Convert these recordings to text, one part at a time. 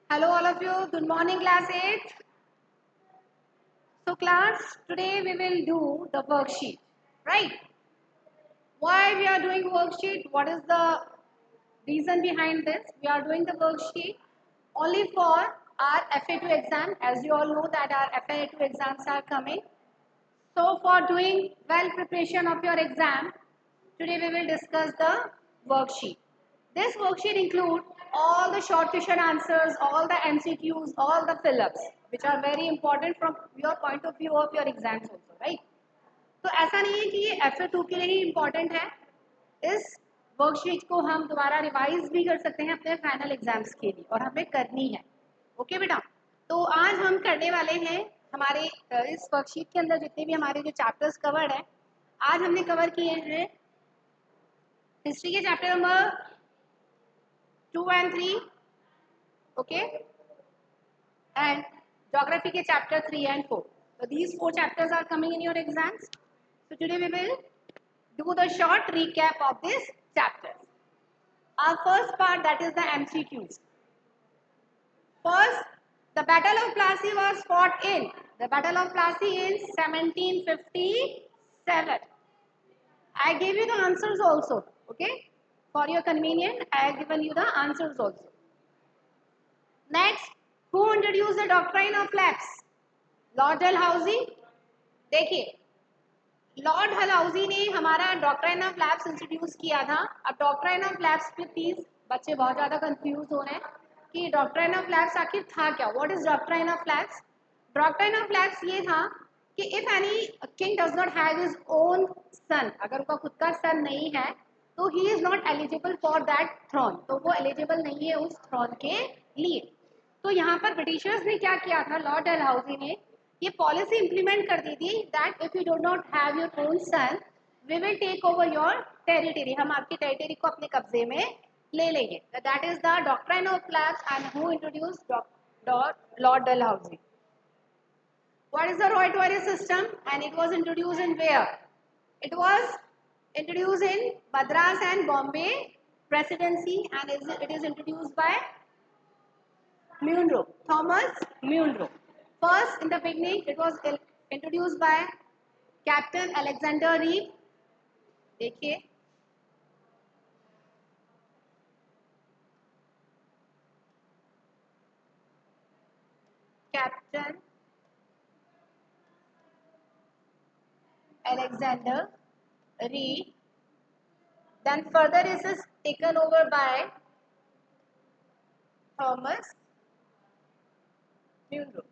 Hello all of you. Good morning class 8th. So class, today we will do the worksheet, right? Why we are doing worksheet? What is the reason behind this? We are doing the worksheet only for our FA2 exam. As you all know that our FA2 exams are coming. So for doing well preparation of your exam, today we will discuss the worksheet. This worksheet includes all the short question answers, all the MCQs, all the fill-ups, which are very important from your point of view of your exams also, right? तो ऐसा नहीं है कि ये FA2 के लिए ही important है. इस वर्कशीट को हम दोबारा रिवाइज भी कर सकते हैं अपने फाइनल एग्जाम्स के लिए और हमें करनी है. ओके बेटा, तो आज हम करने वाले हैं हमारे इस वर्कशीट के अंदर जितने भी हमारे जो चैप्टर्स कवर्ड हैं, आज हमने कवर किए हैं हिस्ट्री के chapter number 2 and 3, okay, and geography के chapter 3 and 4. So these 4 chapters are coming in your exams. So today we will do the short recap of these chapters. Our first part, that is the MCQs. First, the Battle of Plassey was fought in. The Battle of Plassey in 1757. I gave you the answers also, okay? For your convenience, I have given you the answers also. Next, who introduced the doctrine of lapse? Lord Dalhousie. देखिए, Lord Dalhousie ने हमारा doctrine of lapse introduce किया था. अब doctrine of lapse पे please बच्चे बहुत ज़्यादा कंफ्यूज हो रहे हैं कि डॉक्ट्राइन ऑफ लैप्स आखिर था क्या. What is doctrine of lapse? Doctrine of lapse ये था कि if any king does not have his own son, अगर उनका खुद का सन नहीं है तो he is not eligible for that throne, तो वो एलिजिबल नहीं है उस थ्रोन के लिए. तो यहाँ पर ब्रिटिशर्स ने क्या किया था, लॉर्ड डलहौजी ने ये पॉलिसी इंप्लीमेंट कर दी थी that if you do not have your own son we will take over your territory, हम आपकी टेरिटरी को अपने कब्जे में ले लेंगे. That is the doctrine of lapse and who introduced Lord Dalhousie. What is the Roy-Tory system and it was introduced in where? It was introduced in Madras and Bombay presidency and it is introduced by Munro, Thomas Munro. First, in the beginning, it was introduced by Captain Alexander Reed. देखिए, Captain Alexander Reed. Then further it is taken over by Thomas Munro.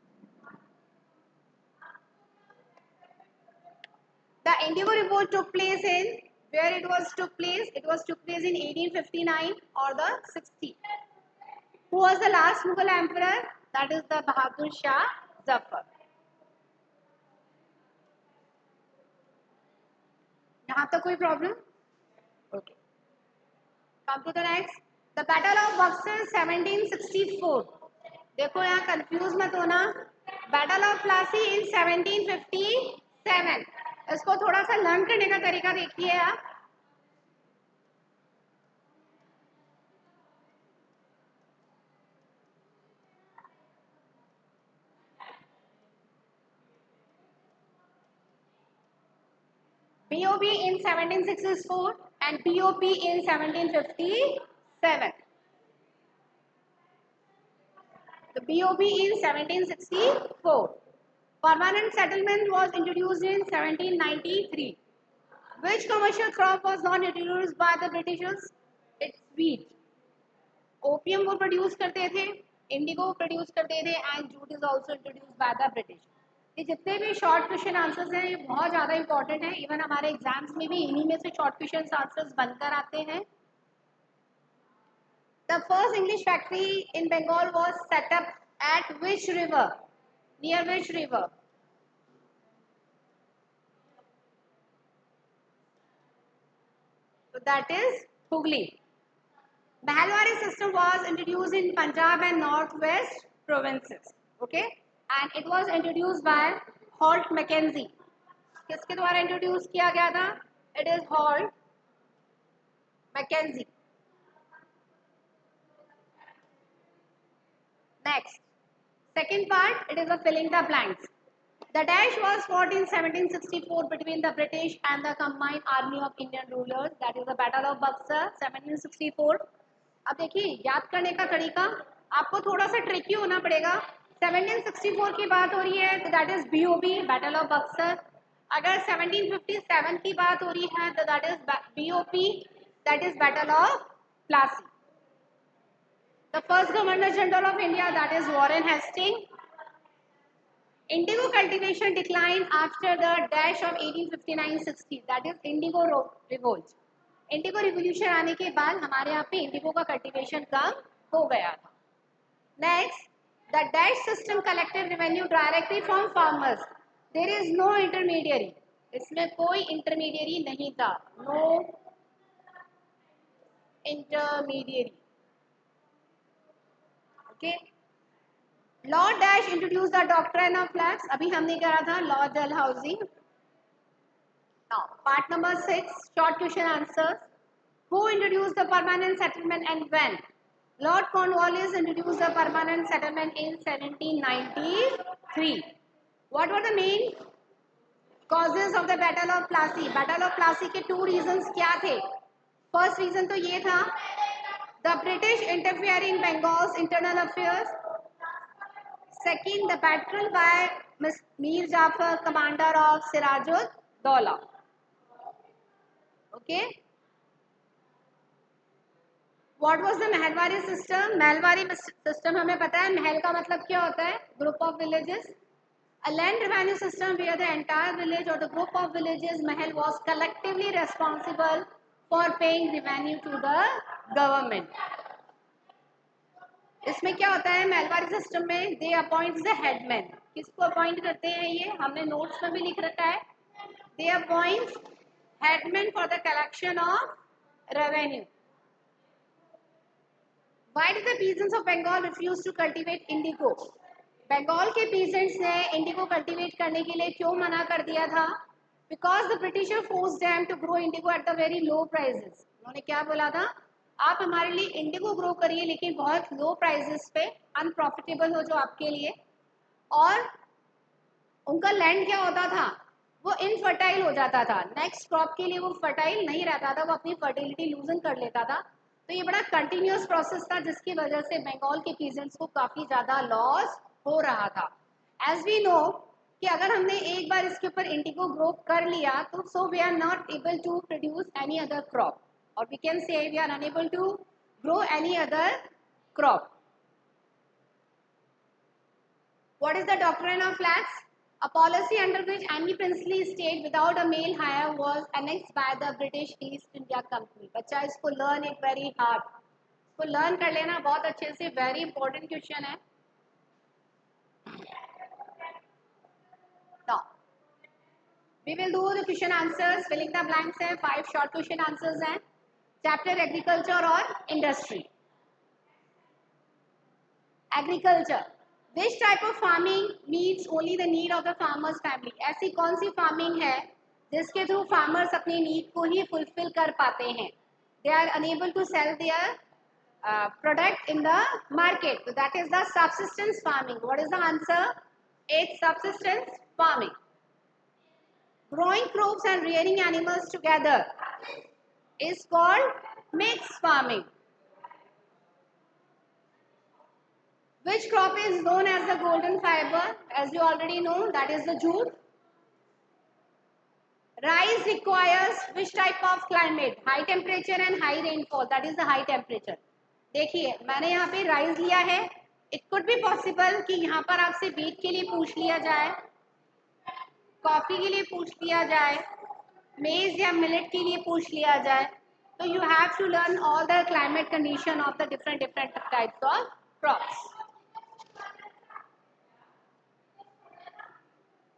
The Indigo Revolt took place in where it was took place? It was took place in 1859 or the 60. Who was the last Mughal emperor? That is the Bahadur Shah Zafar. यहाँ तक कोई problem? Okay. Come to the next. The Battle of Buxar 1764. देखो यहाँ confuse मत होना. Battle of Plassey इन 1757. इसको थोड़ा सा लर्न करने का तरीका देखिए आप. BOP in 1764 and BOP in 1757. The BOP in 1764. Permanent settlement was introduced in 1793. Which commercial crop was not introduced by the Britishers? It's wheat. Opium वो produce करते थे, indigo produce करते थे, and jute is also introduced by the British. ये जितने भी short question answers हैं ये बहुत ज़्यादा इंपॉर्टेंट है. इवन हमारे एग्जाम्स में भी इन्हीं में से शॉर्ट क्वेश्चन आंसर्स बनकर आते हैं. The first English factory in Bengal was set up at which river? Near which river? So that is Hooghly. Mahalwari system was introduced in Punjab and Northwest provinces. Okay, and it was introduced by Holt Mackenzie. किसके द्वारा introduce किया गया था? It is Holt Mackenzie. Next, second part, it is a filling the blanks. The dash was fought in 1764 between the British and the combined army of Indian rulers. That is the Battle of Buxar, 1764. अब देखिए याद करने का तरीका आपको थोड़ा सा tricky होना पड़ेगा. 1764 की बात हो रही है तो that is BOB, battle of Buxar. अगर 1757 की बात हो रही है तो that is BOP, that is battle of Plassey. The first governor general of India, that is Warren Hasting. Indigo cultivation declined after the dash of 1859-60, that is Indigo revolt. Indigo revolution आने के बाद हमारे यहाँ पे इंडिगो का cultivation कम हो गया था. Next, the dash system collected revenue directly from farmers. There is no intermediary. इसमें कोई intermediary नहीं था. No intermediary. Okay. Lord Dash introduced the doctrine of flags. अभी हमने करा था Lord Dalhousie. Now, part number 6, short question answers. Who introduced the permanent settlement and when? Lord Cornwallis introduced the permanent settlement in 1793. What were the main causes of the Battle of Plassey? Battle of Plassey के two reasons क्या थे? First reason तो ये था, the British interfering in Bengal's internal affairs. Second, the battle by Mir Jafar, commander of Sirajud Dawla. Okay. What was the Mahalwari system? Mahalwari system हमें पता है महल का मतलब क्या होता है? Group of villages. A land revenue system where the entire village or the group of villages Mahal was collectively responsible for paying revenue to the government. इसमें क्या होता है महलवारी सिस्टम में? दे अपॉइंट्स द हेडमैन. किसको अपॉइंट करते हैं? ये हमने नोट्स में भी लिख रखा है. They appoints headman for the collection of revenue. Why did the peasants of Bengal refuse to cultivate indigo? Bengal के पीजेंट्स ने इंडिगो कल्टीवेट करने के लिए क्यों मना कर दिया था? Because the Britisher forced them to grow indigo at the very low prices. उन्होंने क्या बोला था? आप हमारे लिए इंडिगो ग्रो करिए लेकिन बहुत लो प्राइसेस पे, अनप्रॉफिटेबल हो जो आपके लिए. और उनका लैंड क्या होता था? वो इनफर्टाइल हो जाता था. नेक्स्ट क्रॉप के लिए वो फर्टाइल नहीं रहता था, वो अपनी फर्टिलिटी लूजन कर लेता था. तो ये बड़ा कंटिन्यूस प्रोसेस था जिसकी वजह से बंगाल के पीजेंट्स को काफ़ी ज़्यादा लॉस हो रहा था. एज वी नो कि अगर हमने एक बार इसके ऊपर इंडिगो ग्रो कर लिया तो so we are not able to produce any other crop, or we can say we are unable to grow any other crop. What is the doctrine of flags? A policy under which any princely state without a male heir was annexed by the British East India Company. बच्चा इसको learn एक very hard, इसको learn कर लेना बहुत अच्छे से. very important question है. Now, we will do the question answers. Filling the blanks है. 5 short question answers हैं. चैप्टर एग्रीकल्चर और industry. Agriculture, which type of farming meets only the need of the farmers family? ऐसी कौन सी farming है जिसके through farmers अपनी need को ही fulfil कर पाते हैं? They are unable to sell their product in the market. That is the subsistence farming. What is the answer? It's subsistence farming. Growing crops and rearing animals together is called mixed farming. Which crop is known as the golden fiber? As you already know, that is the jute. Rice requires which type of climate? High temperature and high rainfall. That is the high temperature. देखिए मैंने यहाँ पे rice लिया है. It could be possible कि यहाँ पर आपसे wheat के लिए पूछ लिया जाए, कॉफी के लिए पूछ लिया जाए, मेज या मिलेट के लिए पूछ लिया जाए. तो you have to learn all the climate condition of the different types of crops.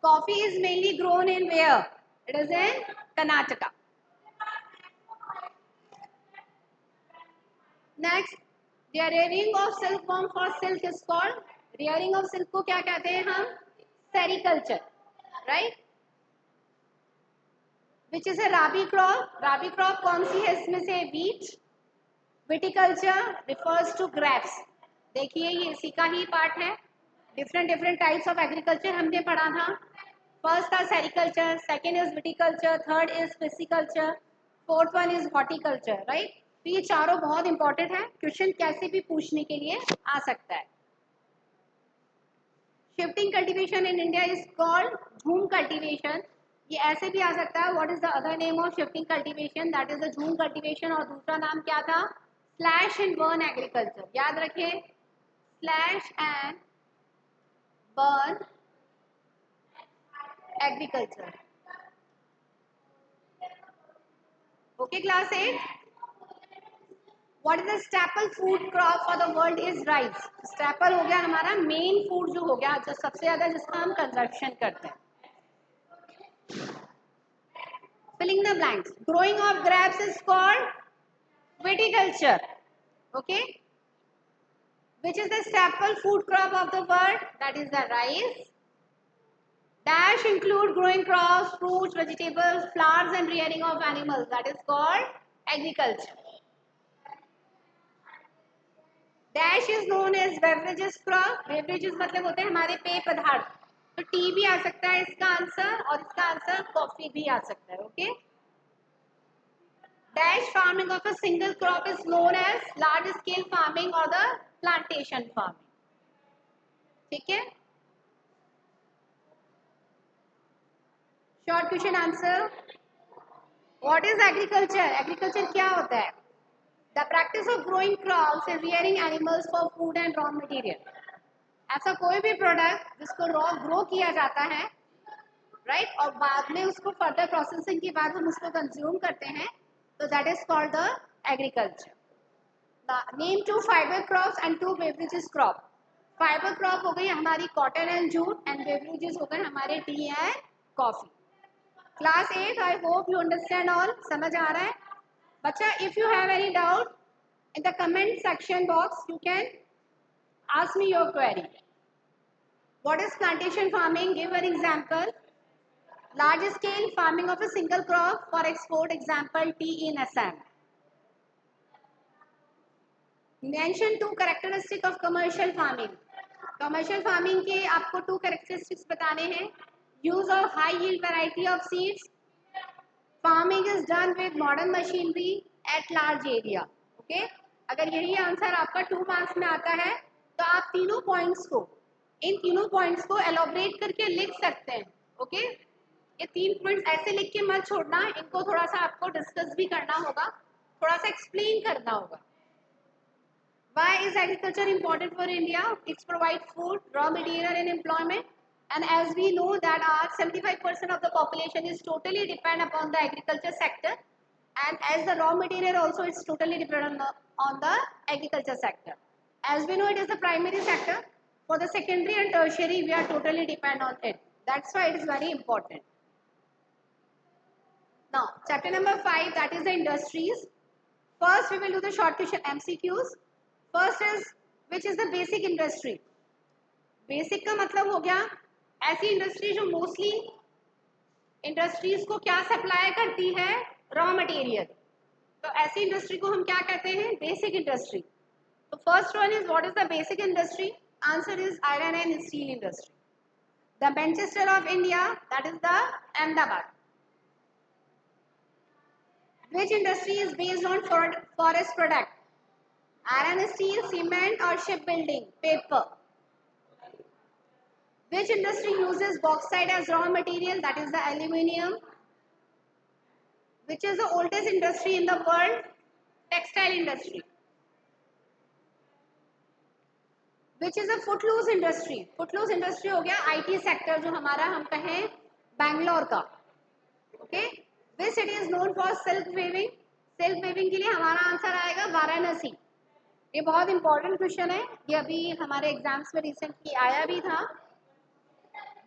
Coffee is mainly grown in where? It is in Karnataka. Next, the rearing of silkworm for silk is called? rearing of silk को क्या कहते हैं हम? Sericulture, right? Which is a rabi crop? Rabi crop कौन सी है इसमें से? Wheat. Viticulture refers to grapes. देखिए ये इसी का ही पार्ट है। Different different types of agriculture हमने पढ़ा था। फर्स्ट था sericulture, second is viticulture, third is pisciculture, fourth one is horticulture, right. तो ये चारों बहुत इंपॉर्टेंट है, क्वेश्चन कैसे भी पूछने के लिए आ सकता है। Shifting cultivation in India is called झूम कल्टीवेशन। ये ऐसे भी आ सकता है, what is the other name of shifting cultivation, that is the झूम कल्टीवेशन। और दूसरा नाम क्या था, स्लैश एंड बर्न एग्रीकल्चर। याद रखें, slash and burn agriculture. Okay class 8, what is the staple food crop for the world is rice. Staple हो गया हमारा मेन फूड जो हो गया, जो सबसे ज्यादा जिसका हम कंजप्शन करते हैं। Filling the blanks, growing of grapes is called viticulture. Okay, which is the staple food crop of the world, that is the rice. Dash include growing crops, fruits, vegetables, flowers and rearing of animals, that is called agriculture. Dash is known as beverages crop. Beverages मतलब होते हैं हमारे पेय पदार्थ, तो T भी आ सकता है इसका आंसर, और इसका आंसर कॉफी भी आ सकता है। Okay, dash farming of a single crop is known as large scale farming or the plantation farming. ठीक है, short question answer, what is agriculture. Agriculture क्या होता है, the practice of growing crops and rearing animals for food and raw material. ऐसा कोई भी product जिसको raw grow किया जाता है, राइट, और बाद में उसको फर्दर प्रोसेसिंग के बाद हम उसको कंज्यूम करते हैं, तो that is called the agriculture. Name two fibre crops and two beverages crop. Fibre crop हो गई हमारी cotton and jute, and beverages हो गए हमारे tea and coffee. Class 8, I hope you understand all. समझ आ रहा है बच्चा? If you have any doubt in the comment section box you can ask me your query. What is plantation farming, give an example. Large scale farming of a single crop for export, example tea in Assam. Mention two characteristic of commercial farming. Commercial farming के आपको 2 characteristics बताने हैं। Use of high yield variety of seeds, farming is done with modern machinery at large area. Okay, अगर यही answer आपका 2 marks में आता है तो आप तीनों पॉइंट्स को, इन तीनों पॉइंट्स को एलोबरेट करके लिख सकते हैं। ओके, ये 3 पॉइंट्स ऐसे लिख के मत छोड़ना, इनको थोड़ा सा आपको डिस्कस भी करना होगा, थोड़ा सा एक्सप्लेन करना होगा। Why is agriculture important for India? It provides food, raw material and employment. And as we know that our 75% of the population is totally depend upon the agriculture sector. And as the raw material also is totally dependent on the agriculture sector. As we know it is the primary sector. For the secondary and tertiary we are totally depend on it. That's why it is very important. Now chapter number 5, that is the industries. First we will do the short question MCQs. First is which is the basic industry. Basic का मतलब हो गया ऐसी industry जो mostly industries को क्या supply करती है, रॉ मटेरियल। तो ऐसी इंडस्ट्री को हम क्या कहते हैं, बेसिक इंडस्ट्री। तो first one is what is the basic industry, answer is iron and steel industry. The Manchester of India, that is the Ahmedabad. Which industry is based on forest product, iron, steel, cement or shipbuilding, paper. Which industry uses bauxite as raw material, that is the aluminium. Which is the oldest industry in the world, textile industry. Which is a footloose industry, footloose industry हो गया IT sector जो हमारा हम कहें बैंगलोर का। Okay, which city is known for silk weaving, silk weaving के लिए हमारा आंसर आएगा वाराणसी। ये बहुत इंपॉर्टेंट क्वेश्चन है, ये अभी हमारे एग्जाम्स में रिसेंटली आया भी था।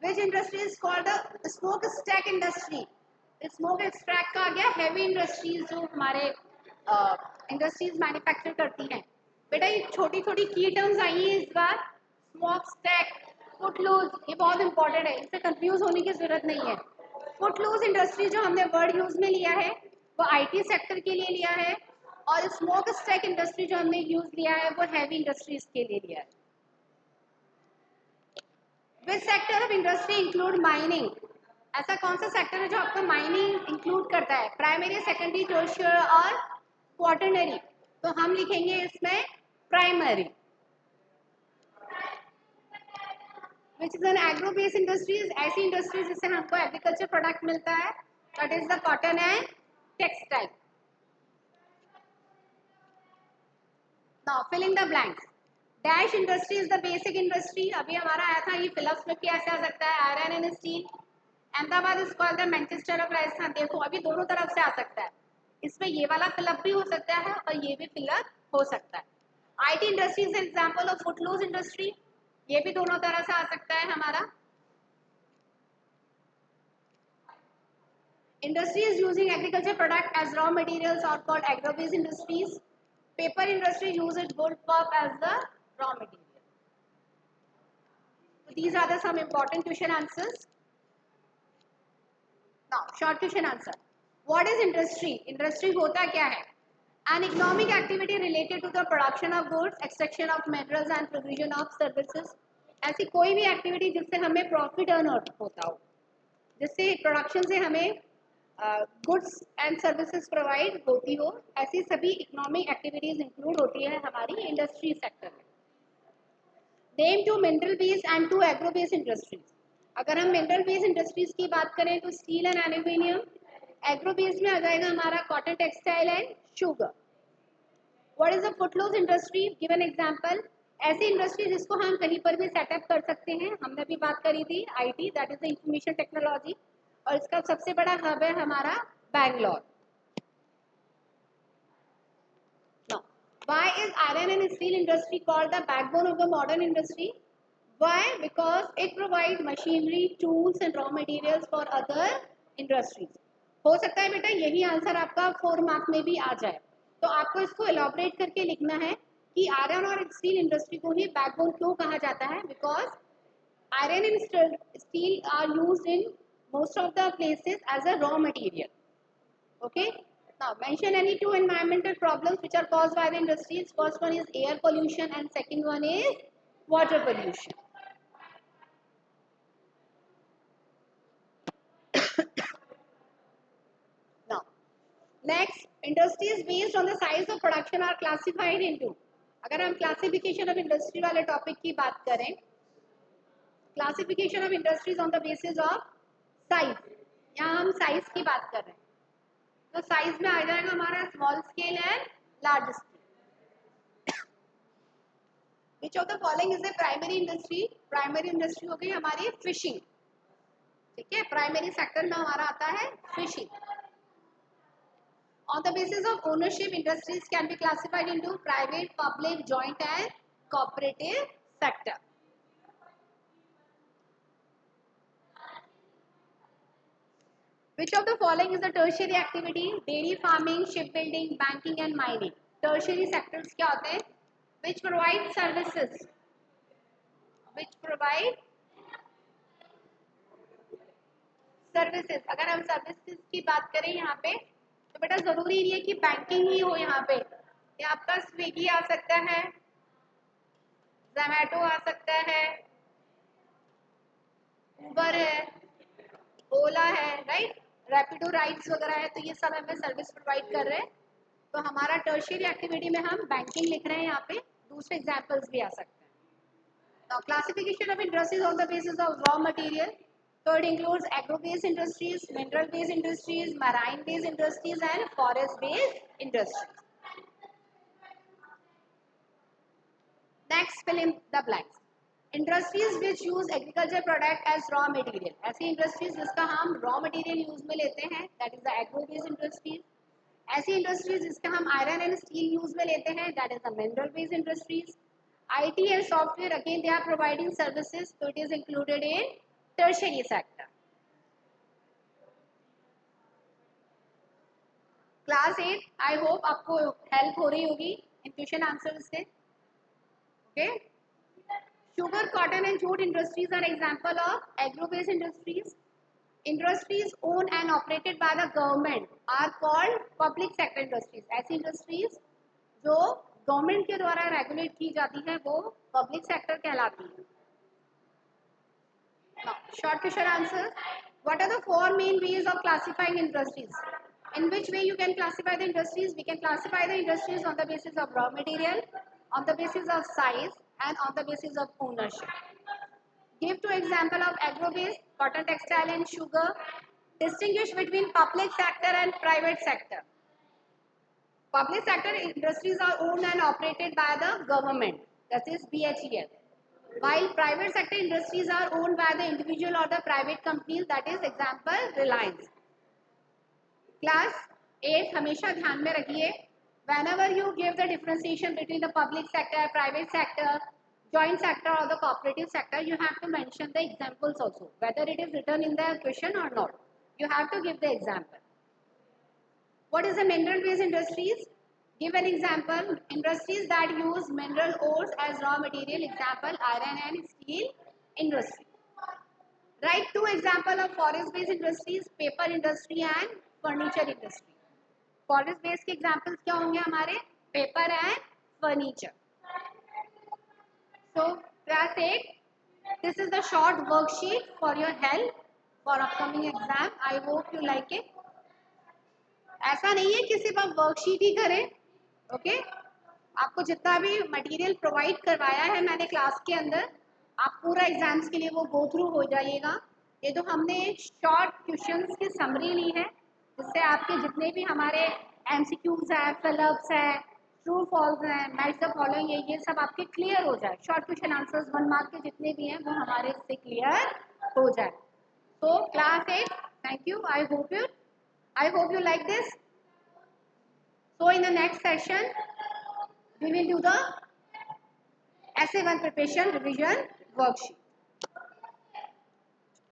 विच industry is called the smoke stack industry. Smoke extract का आ गया हैवी इंडस्ट्रीज जो हमारे इंडस्ट्रीज मैन्युफैक्चर करती हैं। बेटा ये छोटी छोटी की टर्म्स आई हैं इस बार, स्मोक स्टैक, फुटलूज, ये बहुत इंपॉर्टेंट है, इससे कंफ्यूज होने की जरूरत नहीं है। फुटलूज इंडस्ट्री जो हमने वर्ड यूज में लिया है वो IT सेक्टर के लिए लिया है, और स्मोक स्टैक इंडस्ट्री जो हमने यूज लिया है वो हैवी इंडस्ट्रीज के लिए लिया है। Which sector of industry include mining? ऐसा कौन सा सेक्टर है जो आपका माइनिंग इंक्लूड करता है? प्राइमरी, सेकेंडरी, टर्शियर और क्वार्टरनरी। तो हम लिखेंगे इसमें primary. Which is an agro based industries? ऐसी इंडस्ट्रीज जिससे हमको एग्रीकल्चर प्रोडक्ट मिलता है, that is the cotton and textile. Now fill in the blanks. Dash industry is the basic industry. अभी हमारा आया था, ये फिलअप्स में क्या ऐसे आ सकता है? Iron and steel. Ahmedabad is called the Manchester of Rajasthan. देखो अभी दोनों तरफ से आ सकता है, इसमें ये वाला फिलअप भी हो सकता है और ये भी फिलअप हो सकता है। IT industry is example of footloose industry. ये भी दोनों तरह से आ सकता है हमारा। Industries using agriculture product as raw materials are called agro-based industries. Paper industry uses wood pulp as the raw material. So these are the some important question answers. Now, short question answer. What is industry? Industry होता क्या है? An economic activity related to the production of goods, extraction of minerals and provision of services. ऐसी कोई भी activity जिससे हमें profit earn होता हो, जिससे प्रोडक्शन से हमें गुड्स एंड सर्विसेज प्रोवाइड होती हो, ऐसी सभी इकोनॉमिक एक्टिविटीज इंक्लूड होती है हमारी इंडस्ट्री सेक्टर में। Name two mineral based and two agro based industries. अगर हम मिनरल बेस्ड इंडस्ट्रीज की बात करें तो steel and aluminium. Agro based में आ जाएगा हमारा cotton, textile and sugar. What is the footloose industry? Give an example. ऐसी इंडस्ट्री जिसको हम कहीं पर भी सेटअप कर सकते हैं। हमने भी बात करी थी IT, that is the information technology, और इसका सबसे बड़ा हब है हमारा Bangalore. Why is iron and steel industry called the backbone of the modern industry? Why? Because it provides machinery, tools and raw materials for other industries. हो सकता है बेटा यही आंसर आपका 4 मार्क में भी आ जाए, तो आपको इसको एलॉबरेट करके लिखना है कि आयरन और स्टील इंडस्ट्री को ही बैकबोन क्यों कहा जाता है। Because iron and steel are used in most of the places as a raw material. Okay. Now mention any two environmental problems which are caused by the industries. First one is air pollution and second one is water pollution. Now next, industries based on the size of production are classified into. अगर हम classification of industry वाले topic की बात करें, classification of industries on the basis of size, यहाँ हम size की बात कर रहे हैं, तो साइज में आ जाएगा हमारा small scale and large scale. Which of the following is a primary industry? Primary industry हो गई हमारी फिशिंग। ठीक है, प्राइमरी सेक्टर में हमारा आता है fishing. On the basis of ownership industries can be classified into private, public, joint and cooperative sector. Which of the following is a tertiary activity? Dairy farming, shipbuilding, banking and mining. Tertiary sectors क्या होते हैं? Which provide services. Which provide services. अगर हम services की बात करें यहाँ पे, तो बेटा जरूरी नहीं है कि बैंकिंग ही हो यहाँ पे। ये आपका स्विगी आ सकता है, जोमेटो आ सकता है, उबर है, ओला है, राइट, रैपिडो राइड्स वगैरह है, तो ये सब हमें सर्विस प्रोवाइड कर रहे हैं। तो हमारा टर्शियरी एक्टिविटी में हम बैंकिंग लिख रहे हैं यहाँ पे, दूसरे एग्जांपल्स भी आ सकते हैं। Now classification of industries on the basis of raw material, तो it includes agro based industries, mineral based industries, marine based industries and forest based industries. Next, fill in the blanks. Industries which use agriculture product as raw material. ऐसी industries जिसका हम raw material use में लेते हैं, that is the agro based industries. ऐसी industries जिसका हम iron and steel use में लेते हैं, that is the mineral based industries. IT and software, again they are providing services, तो it is included in tertiary sector. Class 8, I hope आपको help हो रही होगी इन क्वेश्चन आंसर से। Okay, sugar, cotton and jute industries are example of agro based industries. Industries owned and operated by the government are called public sector industries. ऐसी industries जो government के द्वारा regulate की जाती है वो पब्लिक सेक्टर कहलाती है. Now, short question answer. What are the four main ways of classifying industries? In which way you can classify the industries? We can classify the industries on the basis of raw material, on the basis of size, and on the basis of ownership. Give two example of agro-based, cotton, textile, and sugar. Distinguish between public sector and private sector. Public sector industries are owned and operated by the government, that is BHEL. While private sector industries are owned by the individual or the private companies, that is example Reliance. Class 8 हमेशा ध्यान में रखिए, whenever you give the differentiation between the public sector, private sector, joint sector or the cooperative sector, you have to mention the examples also, whether it is written in the question or not. You have to give the example. What is the mineral based industries? Give an example. Industries that use mineral ores as raw material. Example, iron and steel industry. Write two example of forest based industries, paper industry and furniture industry. Forest based के examples क्या होंगे हमारे? Paper and furniture. So class 8, this is the short worksheet for your help for upcoming exam. I hope you like it. ऐसा नहीं है कि सिर्फ आप वर्कशीट ही करें, ओके? आपको जितना भी मटेरियल प्रोवाइड करवाया है मैंने क्लास के अंदर, आप पूरा एग्जाम्स के लिए वो गो थ्रू हो जाइएगा. ये तो हमने शॉर्ट क्वेश्चंस की समरी ली है, जिससे आपके जितने भी हमारे एमसीक्यूज हैं, फिलअप्स हैं, ट्रू फॉल्स हैं, मैच द फॉलोइंग है, ये सब आपके क्लियर हो जाए. शॉर्ट क्वेश्चन आंसर्स 1 मार्क के जितने भी हैं वो हमारे इससे क्लियर हो जाए. So class 8, thank you. I hope you like this. So in the next session, we will do the essay 1 preparation revision worksheet.